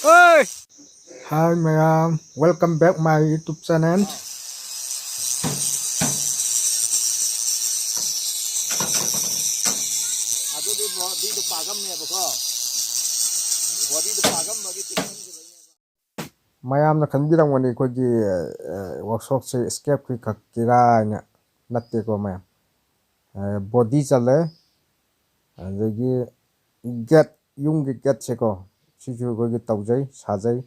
ơi Hi Mayam, welcome back my YouTube channel. aduh di pagam ya boko body di pagam bagi tikun Mayam na khanbirang wani ko gi workshop se escape ki kakira na natte ko mayam. Body chale adagi get yung gi get se ko siju ko gi tawjai sajai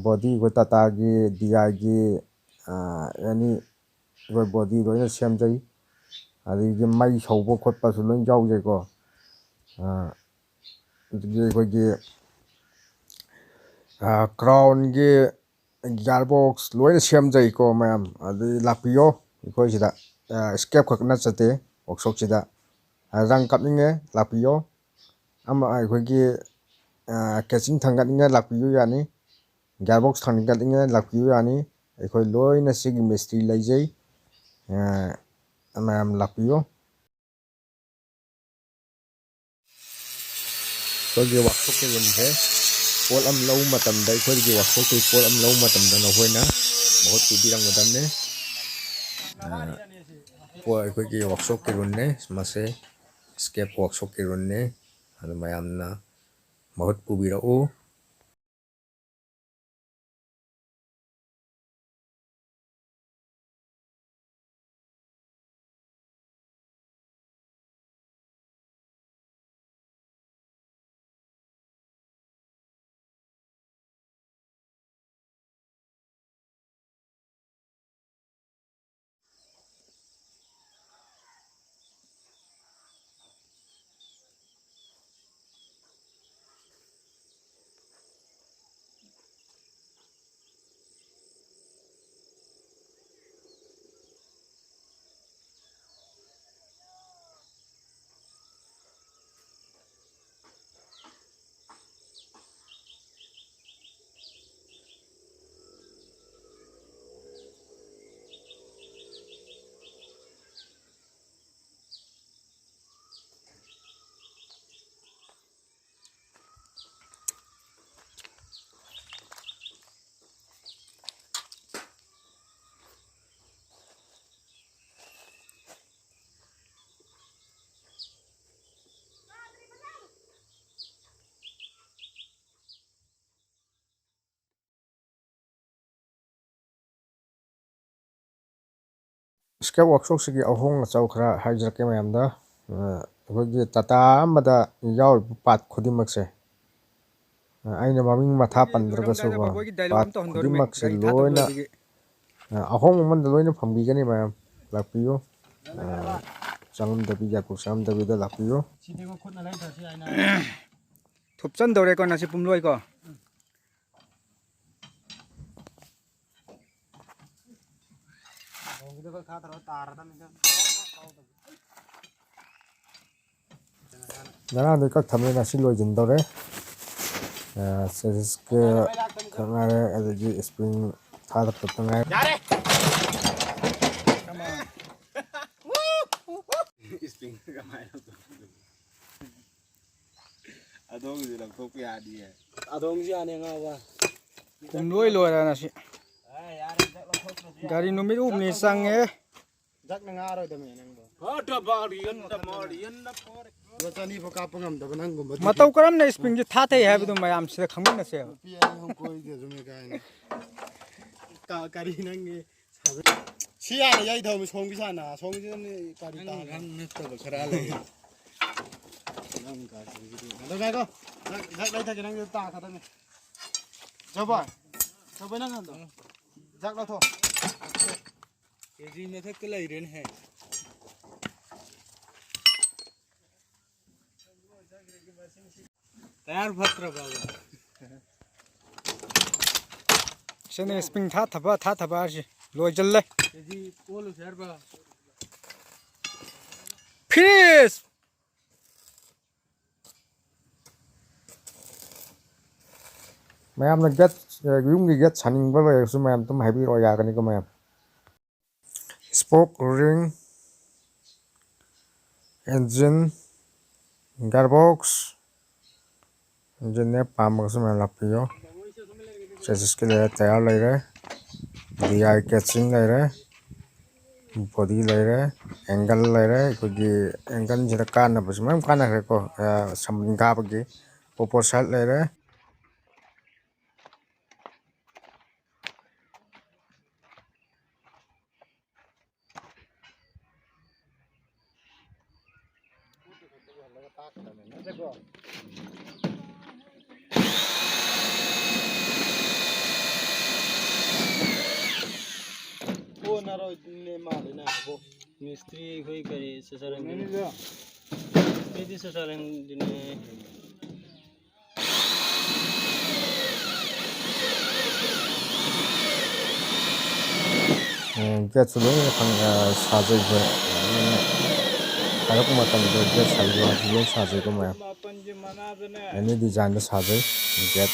body ko tata gi dia gi yani ko body loina semjai adagi mai saubo khotpa su loin jaujai ko adagi ko gi crown gi gearbox loina semjai ko mayam adi lapiyo ko sida escape khak na chate workshop sida rang kapninge lapiyo ama ko gi catching thangatninge lapiyo yani gearbox thangatninge lapiyo yani ko loina sigi mystery laijai mayam lapiyo ko gi workshop ke gunhe pol am lau matam dai ko gi workshop ke pol am lau matam da no hoina bahut tu birang madam ne po ꯑꯩꯈꯣꯏꯒꯤ ꯋꯥꯔꯛꯁꯣꯞꯀꯤ ꯔꯨꯟꯅꯦ ꯃꯁꯦ escape workshopꯀꯤ ꯔꯨꯟꯅꯦ ꯑꯗꯨ ꯃꯌꯥꯝꯅ ꯃꯍꯨꯠ ꯄꯨꯕꯤꯔꯛꯎ escape workshopꯁꯤꯒꯤ ꯑꯍꯣꯡ ꯑꯆꯧ ꯈꯔ ꯍꯥꯏꯖꯔꯛꯀꯦ ꯃꯌꯥꯝꯗ ꯑꯩꯈꯣꯏꯒꯤ ꯇꯥꯇꯥ ꯑꯃꯗ ꯌꯥꯎꯔꯤꯕ ꯄꯥꯔꯠ ꯈꯨꯗꯤꯡꯃꯛꯁꯦ ꯑꯩꯅ ꯃꯃꯤꯡ ꯃꯊꯥ ꯄꯟꯗ꯭ꯔꯒꯁꯨ ꯄꯥꯔꯠ ꯈꯨꯗꯤꯡꯃꯛꯁꯦ ꯂꯣꯏꯅ ꯑꯍꯣꯡꯕ ꯃꯃꯜꯗ ꯂꯣꯏꯅ ꯐꯪꯕꯤꯒꯅꯤ ꯃꯌꯥꯝ ꯂꯥꯛꯄꯤꯌꯨ ꯆꯪꯉꯝꯗꯕꯤ ꯌꯥꯀꯨꯞ ꯆꯪꯉꯝꯗꯕꯤꯗ ꯂꯥꯛꯄꯤꯌꯨ ꯊꯨꯞꯆꯟꯗꯧꯔꯦꯀꯣ ꯅꯁꯤ ꯄꯨꯝꯂꯣꯏꯀꯣ ꯉꯔꯥꯡꯗꯩ ꯀꯛꯊꯕꯅꯤ ꯉꯁꯤ ꯂꯣꯏꯁꯤꯟꯗꯧꯔꯦ ꯆꯦꯁꯤꯁꯀ ꯈꯛ ꯉꯥꯏꯔꯦ ꯑꯗꯒꯤ ꯁꯄ꯭ꯔꯤꯡ ꯊꯥꯗꯄꯇ ꯉꯥꯏꯔꯦ ꯑꯗꯣꯡꯁꯤ ꯂꯧꯊꯣꯛꯄ ꯌꯥꯗꯤꯌꯦ ꯑꯗꯣꯡꯁꯤ ꯌꯥꯅꯤ ꯉꯥꯎꯕ ꯄꯨꯝꯂꯣꯏ ꯂꯣꯏꯔꯦ ꯅꯁꯤ ꯒꯥꯔꯤ ꯅꯨꯃꯤꯠ ꯍꯨꯝꯅꯤ ꯆꯪꯉꯦ ꯖꯛꯅ ꯉꯥꯔꯣꯏꯗꯕꯅꯦ ꯅꯪꯕꯣ ꯆꯅꯤꯐꯥꯎ ꯀꯥꯞꯄ ꯉꯝꯗꯕ ꯅꯪꯒꯨꯝꯕ ꯃꯇꯧ ꯀꯔꯝꯅ ꯁꯄ꯭ꯔꯤꯡꯁꯤ ꯊꯥꯊꯩ ꯍꯥꯏꯕꯗꯨ ꯃꯌꯥꯝꯁꯤꯗ ꯈꯪꯃꯤꯟꯅꯁꯦꯕ ꯀꯔꯤ ꯅꯪꯒꯤ ꯁꯤ ꯌꯥꯅ ꯌꯩꯊꯧ ꯁꯣꯝꯒꯤ ꯁꯥꯟꯅ ꯁꯣꯝꯒꯤꯁꯤꯅ ꯀꯔꯤ ꯅꯠꯇꯕ ꯈꯔ ꯂꯩ ꯅꯪ ꯀꯥꯁꯤꯗꯤ ꯑꯗꯣ ꯉꯥꯏꯈꯣ ꯖꯛ ꯂꯩꯊꯒꯦ ꯅꯪꯁꯨ ꯇꯥꯈꯗꯕꯅꯤ ꯖꯕꯣꯏ ꯖꯕꯣꯏ ꯅꯪ ꯑꯗꯣ ꯖꯛ ꯂꯧꯊꯣ ꯀꯦꯖꯤ ꯃꯊꯛꯇ ꯂꯩꯔꯦꯅꯦꯍꯦ ꯇꯌꯥꯔ ꯐꯠꯇ꯭ꯔꯕ ꯁꯤꯅ ꯁꯄ꯭ꯔꯤꯡ ꯊꯥꯊꯕ ꯍꯥꯏꯁꯤ ꯂꯣꯏꯖꯜꯂꯦ ꯀꯦꯖꯤ ꯀꯣꯜꯂꯨꯁꯦ ꯍꯥꯏꯔꯕ ꯐꯤꯅꯤꯁ ꯃꯌꯥꯝꯅ ꯒꯦꯠ ꯌꯨꯝꯒꯤ ꯒꯦꯠ ꯁꯥꯅꯤꯡꯕ ꯂꯩꯔꯁꯨ ꯃꯌꯥꯝ ꯑꯗꯨꯝ ꯍꯥꯏꯕꯤꯔꯛꯑꯣ ꯌꯥꯒꯅꯤꯀꯣ ꯃꯌꯥꯝ ꯁ꯭ꯄꯣꯛ ꯔꯤꯡ engine gearbox इंजीनियर पामगसु मैं लापियो चेसिस के लिए तैयार ले रहे DI कैचिंग ले रहे बॉडी ले रहे एंगल ले रहे क्योंकि एंगल जितना कान बस मैं कान है को समझा बगी ऊपर साइड ले रहे ओ नारो ने माले ना वो मिस्त्री कोई करे ससरंग ये ससरंग जिने क्या चुने फंग साजे को harap matang dia salwa dia saje ko मैं अपन जे मना देने ini design saje get